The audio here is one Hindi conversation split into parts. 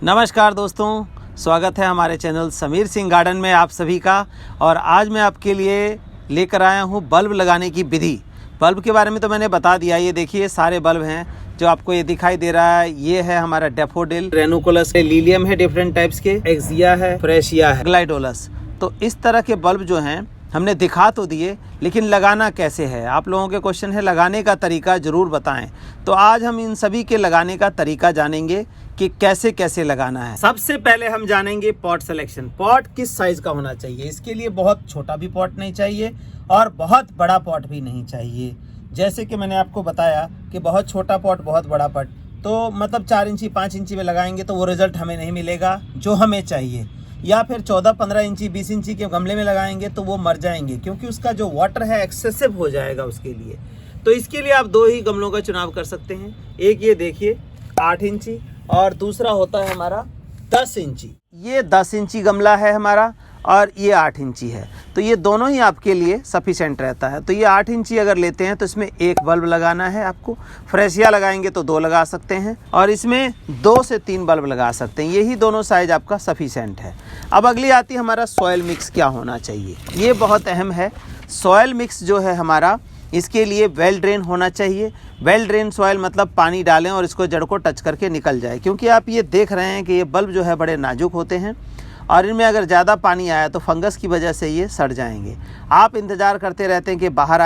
नमस्कार दोस्तों, स्वागत है हमारे चैनल समीर सिंह गार्डन में आप सभी का। और आज मैं आपके लिए लेकर आया हूँ बल्ब लगाने की विधि। बल्ब के बारे में तो मैंने बता दिया। ये देखिए सारे बल्ब हैं जो आपको ये दिखाई दे रहा है। ये है हमारा डैफोडिल, रेनुकुलस है, लिलियम है डिफरेंट टाइप्स के, एक्सिया है, फ्रेशिया है, ग्लाइडोलस। तो इस तरह के बल्ब जो हैं हमने दिखा तो दिए, लेकिन लगाना कैसे है, आप लोगों के क्वेश्चन है लगाने का तरीका ज़रूर बताएं। तो आज हम इन सभी के लगाने का तरीका जानेंगे कि कैसे कैसे लगाना है। सबसे पहले हम जानेंगे पॉट सिलेक्शन। पॉट किस साइज का होना चाहिए। इसके लिए बहुत छोटा भी पॉट नहीं चाहिए और बहुत बड़ा पॉट भी नहीं चाहिए। जैसे कि मैंने आपको बताया कि बहुत छोटा पॉट, बहुत बड़ा पॉट, तो मतलब 4 इंची 5 इंची में लगाएंगे तो वो रिजल्ट हमें नहीं मिलेगा जो हमें चाहिए। या फिर 14-15 इंची 20 इंची के गमले में लगाएंगे तो वो मर जाएंगे, क्योंकि उसका जो वाटर है एक्सेसिव हो जाएगा उसके लिए। तो इसके लिए आप 2 ही गमलों का चुनाव कर सकते हैं। एक ये देखिए 8 इंची और दूसरा होता है हमारा 10 इंची। ये 10 इंची गमला है हमारा और ये 8 इंची है। तो ये दोनों ही आपके लिए सफिशेंट रहता है। तो ये 8 इंची अगर लेते हैं तो इसमें एक बल्ब लगाना है आपको। फ्रेशिया लगाएंगे तो 2 लगा सकते हैं और इसमें 2 से 3 बल्ब लगा सकते हैं। यही दोनों साइज आपका सफिशेंट है। अब अगली आती है हमारा सॉयल मिक्स क्या होना चाहिए। ये बहुत अहम है। सॉयल मिक्स जो है हमारा, इसके लिए वेल ड्रेन होना चाहिए। वेल ड्रेन सॉयल मतलब पानी डालें और इसको जड़ को टच करके निकल जाए, क्योंकि आप ये देख रहे हैं कि ये बल्ब जो है बड़े नाजुक होते हैं और इनमें अगर ज़्यादा पानी आया तो फंगस की वजह से ये सड़ जाएंगे। आप इंतज़ार करते रहते हैं कि बाहर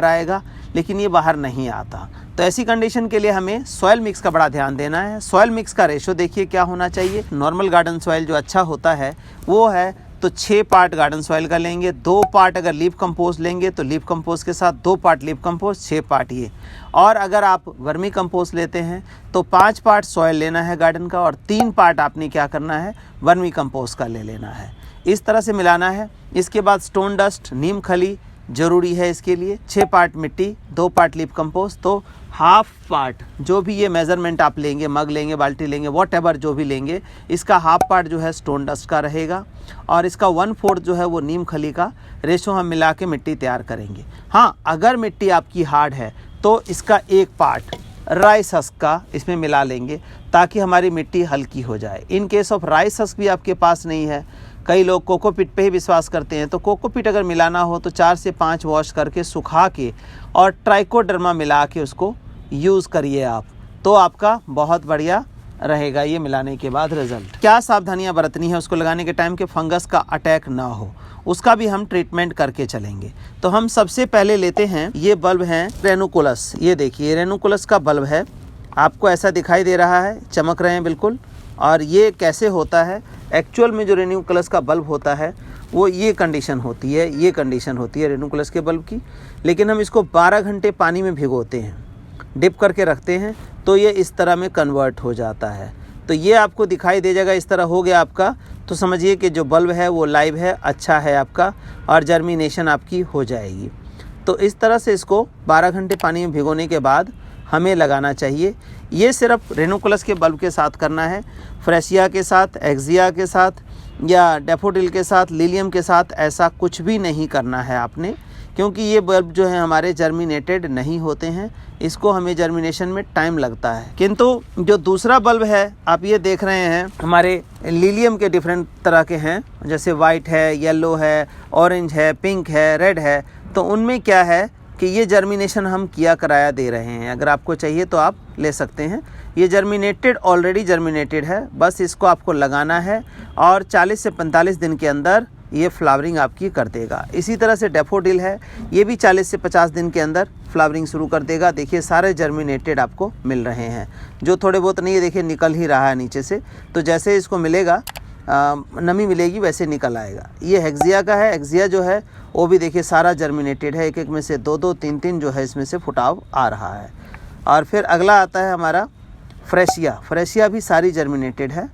आएगा, लेकिन ये बाहर नहीं आता। तो ऐसी कंडीशन के लिए हमें सॉयल मिक्स का बड़ा ध्यान देना है। सॉयल मिक्स का रेशो देखिए क्या होना चाहिए। नॉर्मल गार्डन सॉयल जो अच्छा होता है वो है तो 6 पार्ट गार्डन सॉइल का लेंगे, 2 पार्ट अगर लीफ कंपोस्ट लेंगे तो लीफ कंपोस्ट के साथ 2 पार्ट लीफ कंपोस्ट, 6 पार्ट ये। और अगर आप वर्मी कंपोस्ट लेते हैं तो 5 पार्ट सॉइल लेना है गार्डन का और 3 पार्ट आपने क्या करना है, वर्मी कंपोस्ट का ले लेना है। इस तरह से मिलाना है। इसके बाद स्टोन डस्ट, नीम खली ज़रूरी है इसके लिए। 6 पार्ट मिट्टी, 2 पार्ट लीफ कंपोस्ट, तो हाफ पार्ट जो भी ये मेज़रमेंट आप लेंगे, मग लेंगे, बाल्टी लेंगे, वॉटएवर जो भी लेंगे, इसका हाफ पार्ट जो है स्टोन डस्ट का रहेगा और इसका 1/4 जो है वो नीम खली का रेशो हम मिला के मिट्टी तैयार करेंगे। हाँ, अगर मिट्टी आपकी हार्ड है तो इसका 1 पार्ट राइस हस्क का इसमें मिला लेंगे ताकि हमारी मिट्टी हल्की हो जाए। In case of rice husk भी आपके पास नहीं है, कई लोग कोकोपीट पे ही विश्वास करते हैं, तो कोकोपीट अगर मिलाना हो तो 4 से 5 वॉश करके सुखा के और ट्राइकोडर्मा मिला के उसको यूज़ करिए आप, तो आपका बहुत बढ़िया रहेगा ये मिलाने के बाद रिज़ल्ट। क्या सावधानियां बरतनी है उसको लगाने के टाइम के फंगस का अटैक ना हो, उसका भी हम ट्रीटमेंट करके चलेंगे। तो हम सबसे पहले लेते हैं, ये बल्ब हैं रेनुकुलस। ये देखिए रेनुकुलस का बल्ब है, आपको ऐसा दिखाई दे रहा है, चमक रहे हैं बिल्कुल। और ये कैसे होता है, एक्चुअल में जो रेनुकुलस का बल्ब होता है वो ये कंडीशन होती है, ये कंडीशन होती है रेनुकुलस के बल्ब की। लेकिन हम इसको 12 घंटे पानी में भिगोते हैं, डिप करके रखते हैं, तो ये इस तरह में कन्वर्ट हो जाता है। तो ये आपको दिखाई दे जाएगा, इस तरह हो गया आपका। तो समझिए कि जो बल्ब है वो लाइव है, अच्छा है आपका और जर्मिनेशन आपकी हो जाएगी। तो इस तरह से इसको 12 घंटे पानी में भिगोने के बाद हमें लगाना चाहिए। ये सिर्फ रेनुकुलस के बल्ब के साथ करना है, फ्रेशिया के साथ, एक्सिया के साथ या डैफोडिल के साथ, लिलियम के साथ ऐसा कुछ भी नहीं करना है आपने, क्योंकि ये बल्ब जो है हमारे जर्मिनेटेड नहीं होते हैं, इसको हमें जर्मिनेशन में टाइम लगता है। किंतु जो दूसरा बल्ब है आप ये देख रहे हैं, हमारे लिलियम के डिफरेंट तरह के हैं, जैसे वाइट है, येलो है, ऑरेंज है, पिंक है, रेड है। तो उनमें क्या है कि ये जर्मिनेशन हम किया कराया दे रहे हैं। अगर आपको चाहिए तो आप ले सकते हैं। ये जर्मिनेटेड, ऑलरेडी जर्मिनेटेड है, बस इसको आपको लगाना है और 40 से 45 दिन के अंदर ये फ्लावरिंग आपकी कर देगा। इसी तरह से डैफोडिल है, ये भी 40 से 50 दिन के अंदर फ्लावरिंग शुरू कर देगा। देखिए सारे जर्मिनेटेड आपको मिल रहे हैं, जो थोड़े बहुत नहीं है देखिए निकल ही रहा है नीचे से। तो जैसे इसको मिलेगा नमी मिलेगी वैसे निकल आएगा। ये एक्सिया का है, एक्सिया जो है वो भी देखिए सारा जर्मिनेटेड है, एक एक में से 2-2, 3-3 जो है इसमें से फुटाव आ रहा है। और फिर अगला आता है हमारा फ्रेशिया। फ्रेशिया भी सारी जर्मिनेटेड है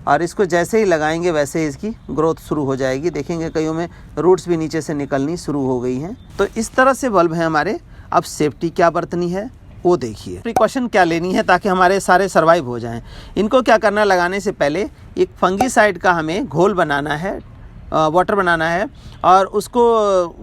और इसको जैसे ही लगाएंगे वैसे ही इसकी ग्रोथ शुरू हो जाएगी। देखेंगे कईयों में रूट्स भी नीचे से निकलनी शुरू हो गई हैं। तो इस तरह से बल्ब हैं हमारे। अब सेफ्टी क्या बरतनी है वो देखिए, प्रिकॉशन क्या लेनी है ताकि हमारे सारे सर्वाइव हो जाएं। इनको क्या करना है, लगाने से पहले एक फंगीसाइड का हमें घोल बनाना है वाटर बनाना है और उसको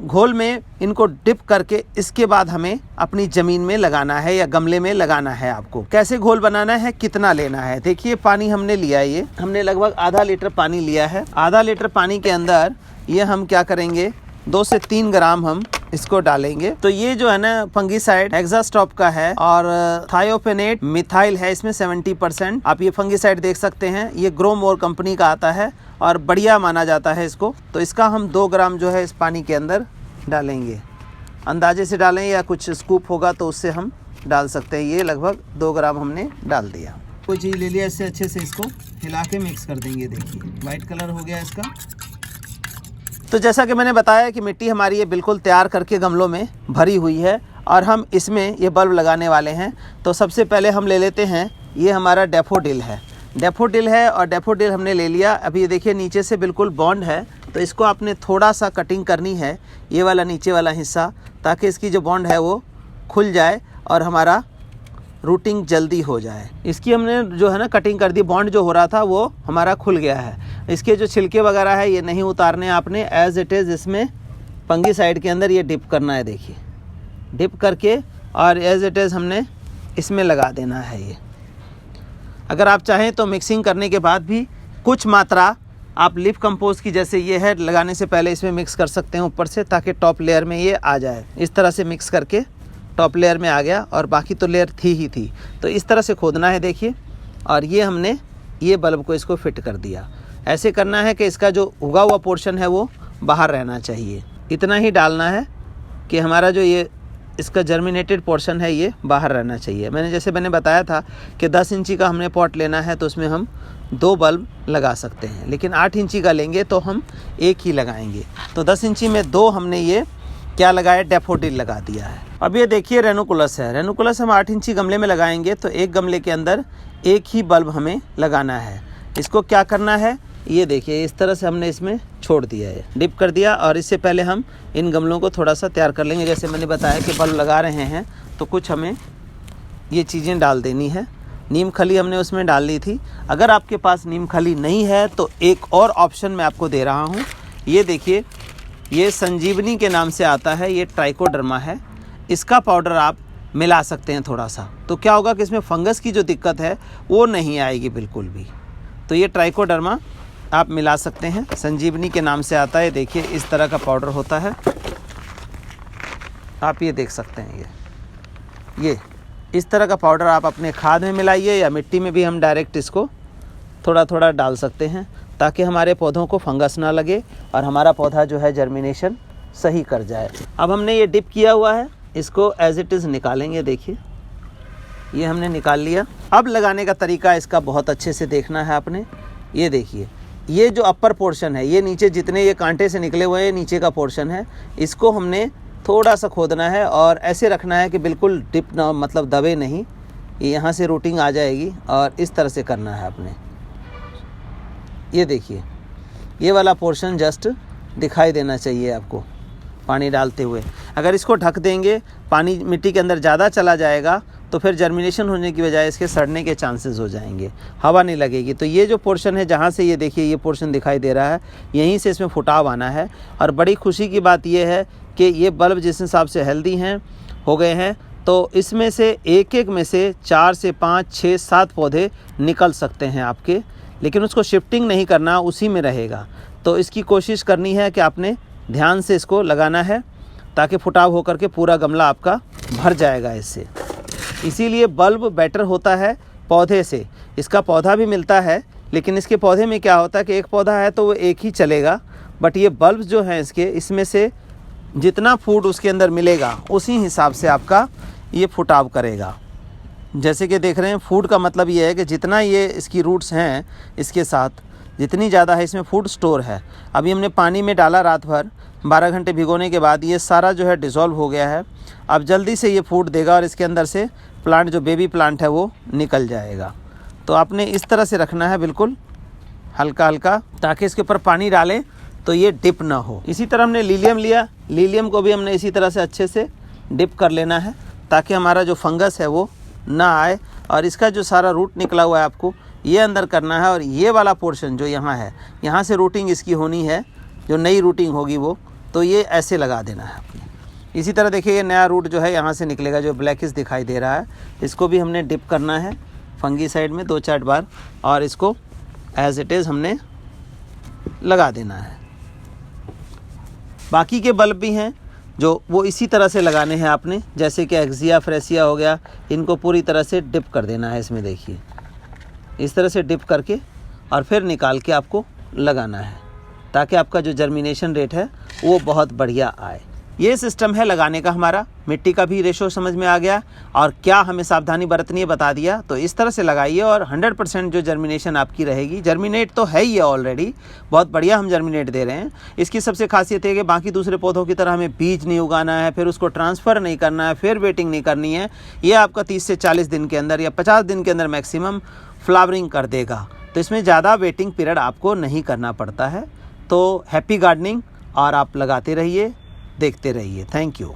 घोल में इनको डिप करके इसके बाद हमें अपनी ज़मीन में लगाना है या गमले में लगाना है। आपको कैसे घोल बनाना है, कितना लेना है, देखिए पानी हमने लिया है, ये हमने लगभग आधा लीटर पानी लिया है। आधा लीटर पानी के अंदर ये हम क्या करेंगे 2 से 3 ग्राम हम इसको डालेंगे। तो ये जो है ना फंगीसाइड हेक्सास्टॉप का है और थायोफेनेट मिथाइल है, इसमें 70%। आप ये फंगीसाइड देख सकते हैं, ये ग्रोमोर कंपनी का आता है और बढ़िया माना जाता है इसको। तो इसका हम 2 ग्राम जो है इस पानी के अंदर डालेंगे। अंदाजे से डालें या कुछ स्कूप होगा तो उससे हम डाल सकते हैं। ये लगभग 2 ग्राम हमने डाल दिया। कोई चीज़ ले लिया, इससे अच्छे से इसको हिला के मिक्स कर देंगे। देखिए वाइट कलर हो गया इसका। तो जैसा कि मैंने बताया कि मिट्टी हमारी ये बिल्कुल तैयार करके गमलों में भरी हुई है और हम इसमें ये बल्ब लगाने वाले हैं। तो सबसे पहले हम ले लेते हैं, ये हमारा डैफोडिल है। डैफोडिल है और डैफोडिल हमने ले लिया। अभी ये देखिए नीचे से बिल्कुल बॉन्ड है, तो इसको आपने थोड़ा सा कटिंग करनी है, ये वाला नीचे वाला हिस्सा, ताकि इसकी जो बॉन्ड है वो खुल जाए और हमारा रूटिंग जल्दी हो जाए। इसकी हमने जो है ना कटिंग कर दी, बॉन्ड जो हो रहा था वो हमारा खुल गया है। इसके जो छिलके वगैरह है ये नहीं उतारने, आपने एज इट इज़ इसमें फंगीसाइड के अंदर ये डिप करना है। देखिए डिप करके और एज इट इज़ हमने इसमें लगा देना है। ये अगर आप चाहें तो मिक्सिंग करने के बाद भी कुछ मात्रा आप लिफ कंपोस्ट की, जैसे ये है, लगाने से पहले इसमें मिक्स कर सकते हैं ऊपर से, ताकि टॉप लेयर में ये आ जाए। इस तरह से मिक्स करके टॉप लेयर में आ गया और बाकी तो लेयर थी ही थी। तो इस तरह से खोदना है देखिए, और ये हमने ये बल्ब को इसको फिट कर दिया। ऐसे करना है कि इसका जो उगा हुआ पोर्शन है वो बाहर रहना चाहिए। इतना ही डालना है कि हमारा जो ये इसका जर्मिनेटेड पोर्शन है ये बाहर रहना चाहिए। मैंने बताया था कि 10 इंची का हमने पॉट लेना है तो उसमें हम 2 बल्ब लगा सकते हैं, लेकिन 8 इंची का लेंगे तो हम 1 ही लगाएंगे। तो 10 इंची में 2 हमने ये क्या लगाया, डैफोडिल लगा दिया है। अब ये देखिए रेनुकुलस है। रेनुकुलस हम 8 इंची गमले में लगाएंगे तो एक गमले के अंदर 1 ही बल्ब हमें लगाना है। इसको क्या करना है, ये देखिए इस तरह से हमने इसमें छोड़ दिया है, डिप कर दिया। और इससे पहले हम इन गमलों को थोड़ा सा तैयार कर लेंगे। जैसे मैंने बताया कि बल्ब लगा रहे हैं तो कुछ हमें ये चीज़ें डाल देनी है। नीम खली हमने उसमें डाल ली थी। अगर आपके पास नीम खली नहीं है तो एक और ऑप्शन मैं आपको दे रहा हूँ। ये देखिए, ये संजीवनी के नाम से आता है, ये ट्राइकोडर्मा है। इसका पाउडर आप मिला सकते हैं थोड़ा सा, तो क्या होगा कि इसमें फंगस की जो दिक्कत है वो नहीं आएगी बिल्कुल भी। तो ये ट्राइकोडर्मा आप मिला सकते हैं, संजीवनी के नाम से आता है। देखिए इस तरह का पाउडर होता है, आप ये देख सकते हैं। ये इस तरह का पाउडर आप अपने खाद में मिलाइए या मिट्टी में भी हम डायरेक्ट इसको थोड़ा थोड़ा डाल सकते हैं, ताकि हमारे पौधों को फंगस ना लगे और हमारा पौधा जो है जर्मिनेशन सही कर जाए। अब हमने ये डिप किया हुआ है, इसको एज इट इज़ निकालेंगे। देखिए ये हमने निकाल लिया। अब लगाने का तरीका इसका बहुत अच्छे से देखना है आपने। ये देखिए, ये जो अपर पोर्शन है, ये नीचे जितने ये कांटे से निकले हुए हैं, नीचे का पोर्शन है, इसको हमने थोड़ा सा खोदना है और ऐसे रखना है कि बिल्कुल डिप ना, मतलब दबे नहीं। यहाँ से रूटिंग आ जाएगी और इस तरह से करना है आपने। ये देखिए, ये वाला पोर्शन जस्ट दिखाई देना चाहिए आपको पानी डालते हुए। अगर इसको ढक देंगे, पानी मिट्टी के अंदर ज़्यादा चला जाएगा तो फिर जर्मिनेशन होने की बजाय इसके सड़ने के चांसेस हो जाएंगे, हवा नहीं लगेगी। तो ये जो पोर्शन है, जहाँ से ये देखिए ये पोर्शन दिखाई दे रहा है, यहीं से इसमें फुटाव आना है। और बड़ी खुशी की बात ये है कि ये बल्ब जिस हिसाब से हेल्दी हैं हो गए हैं, तो इसमें से एक में से 4 से 5, 6, 7 पौधे निकल सकते हैं आपके, लेकिन उसको शिफ्टिंग नहीं करना, उसी में रहेगा। तो इसकी कोशिश करनी है कि आपने ध्यान से इसको लगाना है, ताकि फुटाव होकर के पूरा गमला आपका भर जाएगा इससे। इसीलिए बल्ब बेटर होता है पौधे से। इसका पौधा भी मिलता है, लेकिन इसके पौधे में क्या होता है कि एक पौधा है तो वो एक ही चलेगा, बट ये बल्ब जो हैं इसके, इसमें से जितना फूड उसके अंदर मिलेगा उसी हिसाब से आपका ये फुटाव करेगा। जैसे कि देख रहे हैं, फूड का मतलब ये है कि जितना ये इसकी रूट्स हैं, इसके साथ जितनी ज़्यादा है इसमें फूड स्टोर है। अभी हमने पानी में डाला रात भर, 12 घंटे भिगोने के बाद ये सारा जो है डिज़ोल्व हो गया है। अब जल्दी से ये फूड देगा और इसके अंदर से प्लांट, जो बेबी प्लांट है, वो निकल जाएगा। तो आपने इस तरह से रखना है, बिल्कुल हल्का हल्का, ताकि इसके ऊपर पानी डालें तो ये डिप ना हो। इसी तरह हमने लीलियम लिया, लीलियम को भी हमने इसी तरह से अच्छे से डिप कर लेना है, ताकि हमारा जो फंगस है वो ना आए। और इसका जो सारा रूट निकला हुआ है आपको ये अंदर करना है, और ये वाला पोर्शन जो यहाँ है, यहाँ से रूटिंग इसकी होनी है जो नई रूटिंग होगी वो, तो ये ऐसे लगा देना है अपने। इसी तरह देखिए ये नया रूट जो है यहाँ से निकलेगा, जो ब्लैकिश दिखाई दे रहा है, इसको भी हमने डिप करना है फंगीसाइड में 2-4 बार, और इसको एज इट इज़ हमने लगा देना है। बाकी के बल्ब भी हैं जो वो इसी तरह से लगाने हैं आपने, जैसे कि एक्सिया फ्रेसिया हो गया, इनको पूरी तरह से डिप कर देना है इसमें। देखिए इस तरह से डिप करके और फिर निकाल के आपको लगाना है, ताकि आपका जो जर्मिनेशन रेट है वो बहुत बढ़िया आए। ये सिस्टम है लगाने का हमारा। मिट्टी का भी रेशो समझ में आ गया और क्या हमें सावधानी बरतनी है बता दिया। तो इस तरह से लगाइए और 100% जो जर्मिनेशन आपकी रहेगी। जर्मिनेट तो है ही है ऑलरेडी, बहुत बढ़िया हम जर्मिनेट दे रहे हैं। इसकी सबसे खासियत है कि बाकी दूसरे पौधों की तरह हमें बीज नहीं उगाना है, फिर उसको ट्रांसफ़र नहीं करना है, फिर वेटिंग नहीं करनी है। ये आपका 30 से 40 दिन के अंदर या 50 दिन के अंदर मैक्सिमम फ्लावरिंग कर देगा। तो इसमें ज़्यादा वेटिंग पीरियड आपको नहीं करना पड़ता है। तो हैप्पी गार्डनिंग, और आप लगाते रहिए, देखते रहिए। Thank you.